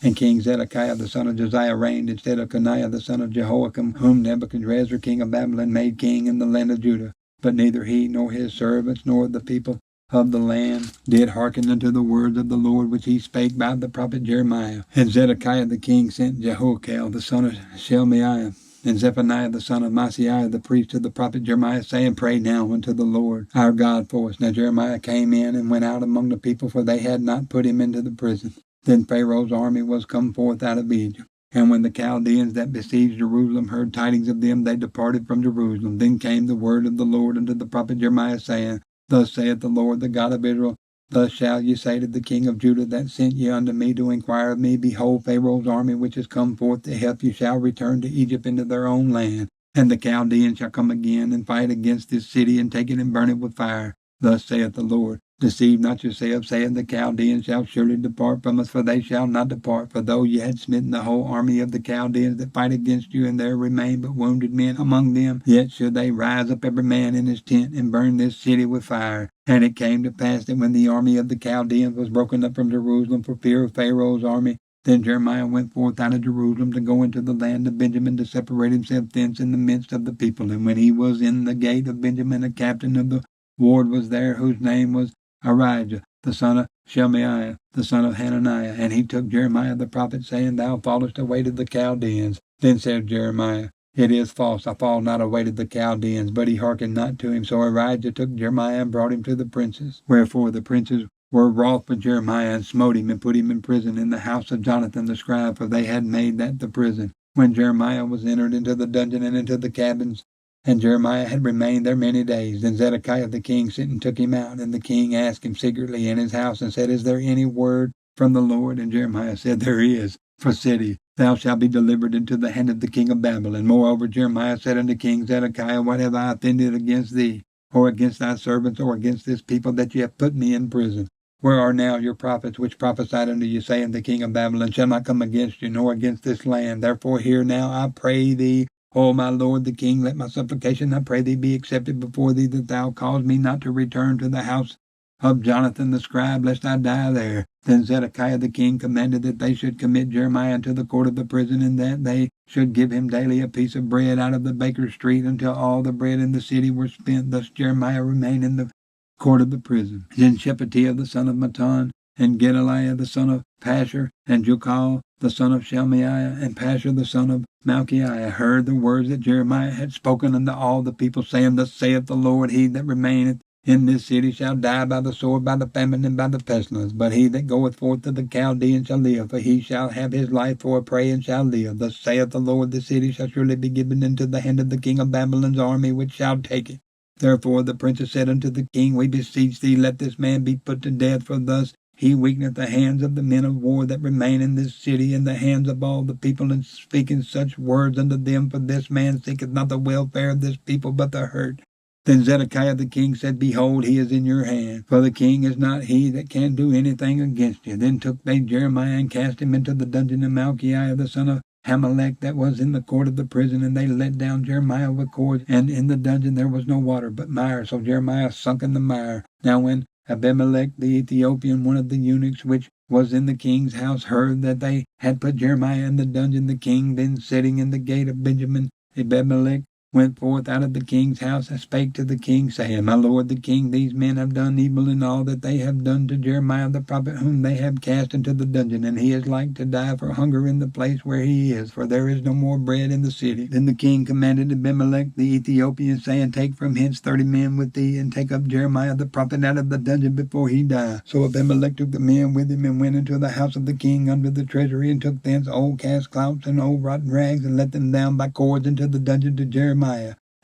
And King Zedekiah the son of Josiah reigned instead of Coniah the son of Jehoiakim, whom Nebuchadrezzar king of Babylon made king in the land of Judah. But neither he nor his servants nor the people of the land did hearken unto the words of the Lord which he spake by the prophet Jeremiah. And Zedekiah the king sent Jehoiakim the son of Shelemiah and Zephaniah the son of Maaseiah the priest to the prophet Jeremiah, saying, Pray now unto the Lord our God for us. Now Jeremiah came in and went out among the people, for they had not put him into the prison. Then Pharaoh's army was come forth out of Egypt. And when the Chaldeans that besieged Jerusalem heard tidings of them, they departed from Jerusalem. Then came the word of the Lord unto the prophet Jeremiah, saying, Thus saith the Lord, the God of Israel, Thus shall ye say to the king of Judah that sent ye unto me to inquire of me, Behold, Pharaoh's army which is come forth to help you shall return to Egypt into their own land. And the Chaldeans shall come again and fight against this city, and take it and burn it with fire. Thus saith the Lord, Deceive not yourselves, saying, The Chaldeans shall surely depart from us, for they shall not depart. For though ye had smitten the whole army of the Chaldeans that fight against you, and there remain but wounded men among them, yet should they rise up every man in his tent, and burn this city with fire. And it came to pass that when the army of the Chaldeans was broken up from Jerusalem for fear of Pharaoh's army, then Jeremiah went forth out of Jerusalem to go into the land of Benjamin, to separate himself thence in the midst of the people. And when he was in the gate of Benjamin, a captain of the ward was there, whose name was Arijah, the son of Shelemiah, the son of Hananiah. And he took Jeremiah the prophet, saying, Thou fallest away to the Chaldeans. Then said Jeremiah, It is false, I fall not away to the Chaldeans. But he hearkened not to him. So Arijah took Jeremiah and brought him to the princes. Wherefore the princes were wroth with Jeremiah, and smote him, and put him in prison in the house of Jonathan the scribe, for they had made that the prison. When Jeremiah was entered into the dungeon and into the cabins, and Jeremiah had remained there many days, then Zedekiah the king sent and took him out. And the king asked him secretly in his house, and said, Is there any word from the Lord? And Jeremiah said, There is. For said he, Thou shalt be delivered into the hand of the king of Babylon. Moreover, Jeremiah said unto King Zedekiah, What have I offended against thee, or against thy servants, or against this people, that ye have put me in prison? Where are now your prophets which prophesied unto you, saying, The king of Babylon shall not come against you, nor against this land? Therefore hear now, I pray thee, O my lord the king, let my supplication, I pray thee, be accepted before thee, that thou cause me not to return to the house of Jonathan the scribe, lest I die there. Then Zedekiah the king commanded that they should commit Jeremiah into the court of the prison, and that they should give him daily a piece of bread out of the baker's street, until all the bread in the city were spent. Thus Jeremiah remained in the court of the prison. Then Shephatiah the son of Mattan, and Gedaliah the son of Pashur, and Jukal the son of Shelemiah, and Pashur the son of Malchiah heard the words that Jeremiah had spoken unto all the people, saying, Thus saith the Lord, He that remaineth in this city shall die by the sword, by the famine, and by the pestilence. But he that goeth forth to the Chaldeans shall live, for he shall have his life for a prey, and shall live. Thus saith the Lord, the city shall surely be given into the hand of the king of Babylon's army, which shall take it. Therefore the princes said unto the king, We beseech thee, let this man be put to death, for thus he weakeneth the hands of the men of war that remain in this city, and the hands of all the people, in speaking such words unto them. For this man seeketh not the welfare of this people, but the hurt. Then Zedekiah the king said, Behold, he is in your hand, for the king is not he that can do anything against you. Then took they Jeremiah and cast him into the dungeon of Malchiah the son of Hamelech that was in the court of the prison, and they let down Jeremiah with cords, and in the dungeon there was no water but mire, so Jeremiah sunk in the mire. Now when Abimelech the Ethiopian, one of the eunuchs which was in the king's house, heard that they had put Jeremiah in the dungeon, the king then sitting in the gate of Benjamin, Abimelech went forth out of the king's house and spake to the king, saying, My lord the king, these men have done evil in all that they have done to Jeremiah the prophet, whom they have cast into the dungeon, and he is like to die for hunger in the place where he is, for there is no more bread in the city. Then the king commanded Abimelech the Ethiopian, saying, Take from hence 30 men with thee, and take up Jeremiah the prophet out of the dungeon before he die. So Abimelech took the men with him, and went into the house of the king under the treasury, and took thence old cast clouts and old rotten rags, and let them down by cords into the dungeon to Jeremiah.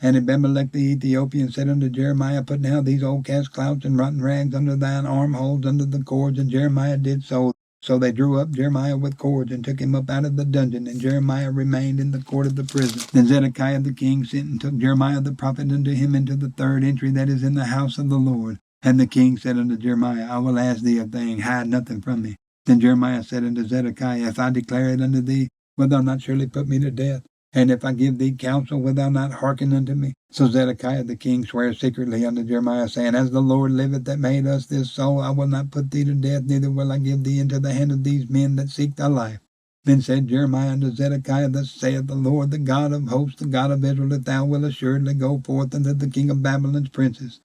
And Abimelech the Ethiopian said unto Jeremiah, Put now these old cast clouts and rotten rags under thine armholes under the cords. And Jeremiah did so. So they drew up Jeremiah with cords, and took him up out of the dungeon. And Jeremiah remained in the court of the prison. Then Zedekiah the king sent and took Jeremiah the prophet unto him into the third entry that is in the house of the Lord. And the king said unto Jeremiah, I will ask thee a thing, hide nothing from me. Then Jeremiah said unto Zedekiah, If I declare it unto thee, wilt thou not surely put me to death? And if I give thee counsel, wilt thou not hearken unto me? So Zedekiah the king sware secretly unto Jeremiah, saying, As the Lord liveth that made us this soul, I will not put thee to death, neither will I give thee into the hand of these men that seek thy life. Then said Jeremiah unto Zedekiah, Thus saith the Lord, the God of hosts, the God of Israel, that thou wilt assuredly go forth unto the king of Babylon's princes.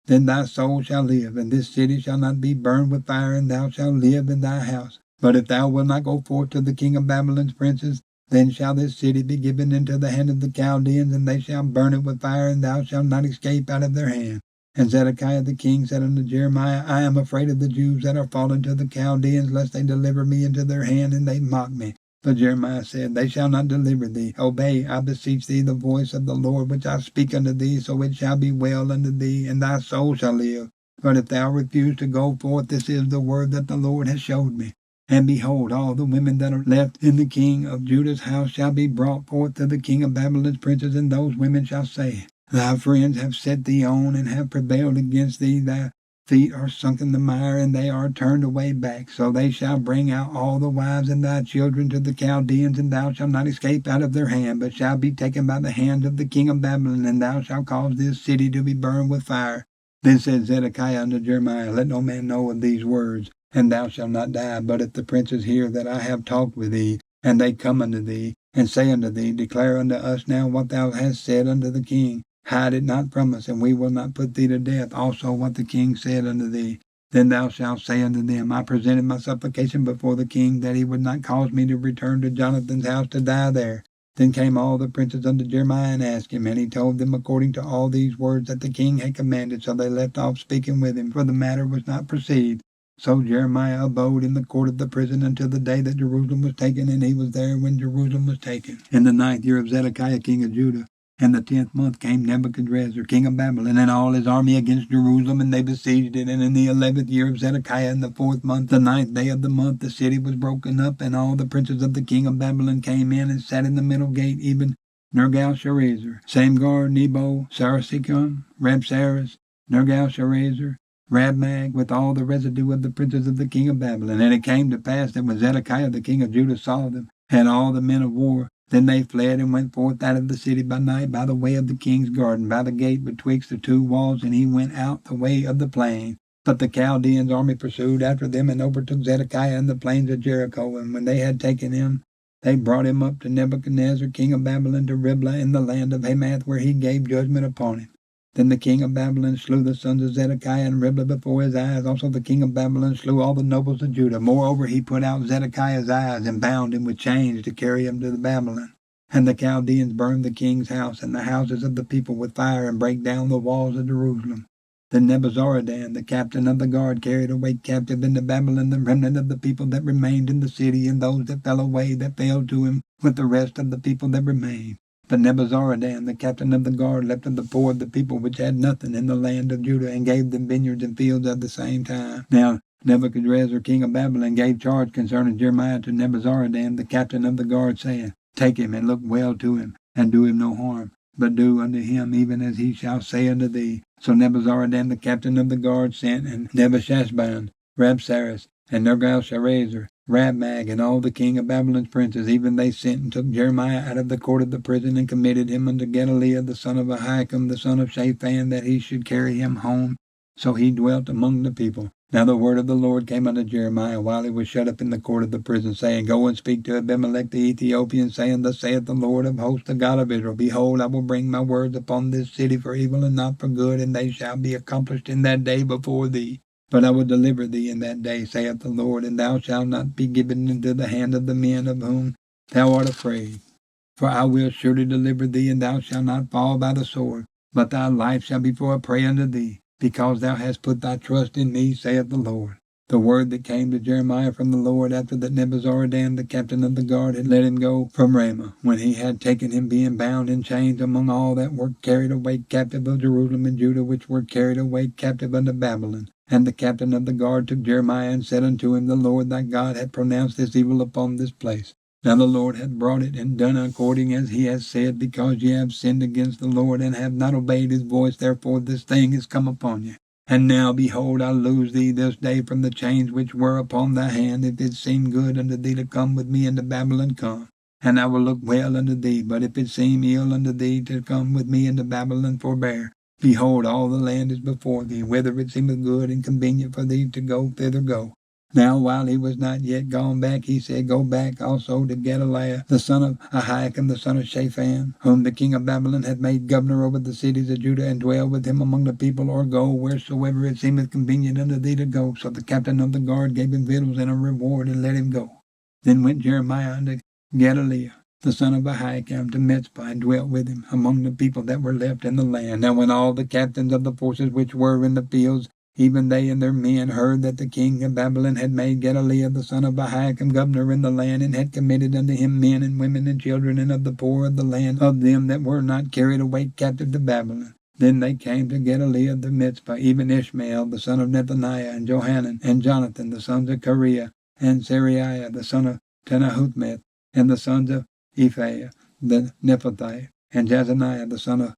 Then thy soul shall live, and this city shall not be burned with fire, and thou shalt live in thy house. But if thou wilt not go forth to the king of Babylon's princes, then shall this city be given into the hand of the Chaldeans, and they shall burn it with fire, and thou shalt not escape out of their hand. And Zedekiah the king said unto Jeremiah, I am afraid of the Jews that are fallen to the Chaldeans, lest they deliver me into their hand, and they mock me. But Jeremiah said, They shall not deliver thee. Obey, I beseech thee, the voice of the Lord, which I speak unto thee, so it shall be well unto thee, and thy soul shall live. But if thou refuse to go forth, this is the word that the Lord has showed me. And behold, all the women that are left in the king of Judah's house shall be brought forth to the king of Babylon's princes, and those women shall say, Thy friends have set thee on, and have prevailed against thee. Thy feet are sunk in the mire, and they are turned away back. So they shall bring out all the wives and thy children to the Chaldeans, and thou shalt not escape out of their hand, but shalt be taken by the hand of the king of Babylon, and thou shalt cause this city to be burned with fire. Then said Zedekiah unto Jeremiah, Let no man know of these words, and thou shalt not die. But if the princes hear that I have talked with thee, and they come unto thee, and say unto thee, Declare unto us now what thou hast said unto the king, hide it not from us, and we will not put thee to death. Also what the king said unto thee. Then thou shalt say unto them, I presented my supplication before the king, that he would not cause me to return to Jonathan's house to die there. Then came all the princes unto Jeremiah and asked him, and he told them according to all these words that the king had commanded. So they left off speaking with him, for the matter was not perceived. So Jeremiah abode in the court of the prison until the day that Jerusalem was taken, and he was there when Jerusalem was taken. In the 9th year of Zedekiah king of Judah, and the 10th month came Nebuchadrezzar king of Babylon and all his army against Jerusalem, and they besieged it. And in the 11th year of Zedekiah, in the 4th month, the 9th day of the month, the city was broken up, and all the princes of the king of Babylon came in and sat in the middle gate, even Nergal-Sharezer, Samgar, Nebo, Sarasikum, Rabsaris, Nergal-Sharezer, Rabmag, with all the residue of the princes of the king of Babylon. And it came to pass that when Zedekiah the king of Judah saw them, and all the men of war, then they fled and went forth out of the city by night by the way of the king's garden, by the gate betwixt the two walls, and he went out the way of the plain. But the Chaldeans' army pursued after them and overtook Zedekiah in the plains of Jericho. And when they had taken him, they brought him up to Nebuchadnezzar king of Babylon to Riblah in the land of Hamath, where he gave judgment upon him. Then the king of Babylon slew the sons of Zedekiah in Riblah before his eyes. Also the king of Babylon slew all the nobles of Judah. Moreover, he put out Zedekiah's eyes and bound him with chains to carry him to Babylon. And the Chaldeans burned the king's house and the houses of the people with fire, and brake down the walls of Jerusalem. Then Nebuzaradan, the captain of the guard, carried away captive into Babylon the remnant of the people that remained in the city, and those that fell away that fell to him with the rest of the people that remained. But Nebuzaradan, the captain of the guard, left of the poor of the people which had nothing in the land of Judah, and gave them vineyards and fields at the same time. Now Nebuchadrezzar king of Babylon gave charge concerning Jeremiah to Nebuzaradan, the captain of the guard, saying, Take him, and look well to him, and do him no harm, but do unto him even as he shall say unto thee. So Nebuzaradan, the captain of the guard, sent, and Nebuchadnezzar, Rabsaris, and Nergal-Sharezer, Rabmag, and all the king of Babylon's princes, even they sent and took Jeremiah out of the court of the prison, and committed him unto Gedaliah the son of Ahikam, the son of Shaphan, that he should carry him home. So he dwelt among the people. Now the word of the Lord came unto Jeremiah while he was shut up in the court of the prison, saying, Go and speak to Abimelech the Ethiopian, saying, Thus saith the Lord of hosts, the God of Israel, Behold, I will bring my words upon this city for evil and not for good, and they shall be accomplished in that day before thee. But I will deliver thee in that day, saith the Lord, and thou shalt not be given into the hand of the men of whom thou art afraid. For I will surely deliver thee, and thou shalt not fall by the sword, but thy life shall be for a prey unto thee, because thou hast put thy trust in me, saith the Lord. The word that came to Jeremiah from the Lord after that Nebuzaradan, the captain of the guard, had let him go from Ramah, when he had taken him being bound in chains among all that were carried away captive of Jerusalem and Judah, which were carried away captive unto Babylon. And the captain of the guard took Jeremiah and said unto him, The Lord thy God hath pronounced this evil upon this place. Now the Lord hath brought it and done according as he has said, because ye have sinned against the Lord and have not obeyed his voice. Therefore this thing is come upon you. And now, behold, I loose thee this day from the chains which were upon thy hand. If it seem good unto thee to come with me into Babylon, come, and I will look well unto thee. But if it seem ill unto thee to come with me into Babylon, forbear. Behold, all the land is before thee. Whether it seemeth good and convenient for thee to go, thither go. Now while he was not yet gone back, he said, Go back also to Gedaliah, the son of Ahikam, the son of Shaphan, whom the king of Babylon hath made governor over the cities of Judah, and dwell with him among the people, or go wheresoever it seemeth convenient unto thee to go. So the captain of the guard gave him victuals and a reward, and let him go. Then went Jeremiah unto Gedaliah, the son of Ahikam, to Mizpah, and dwelt with him among the people that were left in the land. Now when all the captains of the forces which were in the fields, even they and their men, heard that the king of Babylon had made Gedaliah the son of Ahikam governor in the land, and had committed unto him men and women and children, and of the poor of the land, of them that were not carried away captive to Babylon, then they came to Gedaliah the Mizpah, even Ishmael the son of Nethaniah, and Johanan, and Jonathan the sons of Kareah, and Seraiah the son of Tenahuthmeth, and the sons of Ephaiah the Nephathite, and Jazaniah the son of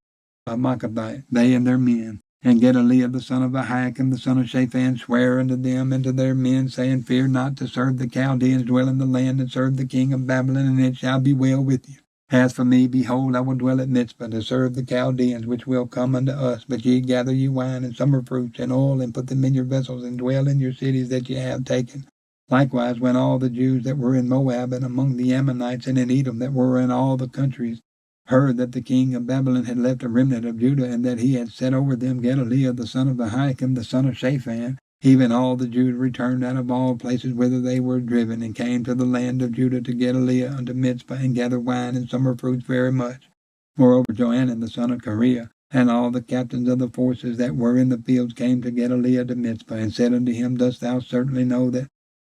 Machathite, they and their men. And Gedaliah the son of Ahikam, the son of Shaphan, sware unto them and to their men, saying, Fear not to serve the Chaldeans, dwell in the land, and serve the king of Babylon, and it shall be well with you. As for me, behold, I will dwell at Mizpah, to serve the Chaldeans, which will come unto us. But ye gather you wine and summer fruits and oil, and put them in your vessels, and dwell in your cities that ye have taken. Likewise, when all the Jews that were in Moab, and among the Ammonites, and in Edom, that were in all the countries, heard that the king of Babylon had left a remnant of Judah, and that he had set over them Gedaliah the son of Ahikam, the son of Shaphan, even all the Jews returned out of all places whither they were driven, and came to the land of Judah to Gedaliah unto Mizpah, and gathered wine and summer fruits very much. Moreover, Johanan the son of Kareah, and all the captains of the forces that were in the fields, came to Gedaliah to Mizpah, and said unto him, Dost thou certainly know that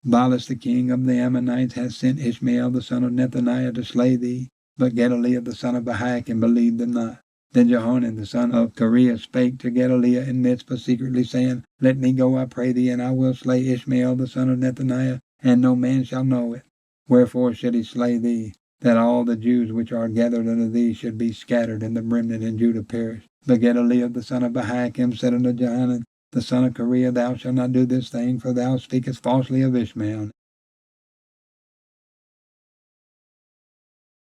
Baalis the king of the Ammonites hath sent Ishmael the son of Nethaniah to slay thee? But Gedaliah the son of Ahikam believed them not. Then Johanan the son of Kareah spake to Gedaliah in Mizpah secretly, saying, Let me go, I pray thee, and I will slay Ishmael the son of Nethaniah, and no man shall know it. Wherefore should he slay thee? That all the Jews which are gathered unto thee should be scattered, and the remnant in Judah perish. But Gedaliah the son of Ahikam said unto Johanan the son of Kareah, Thou shalt not do this thing, for thou speakest falsely of Ishmael.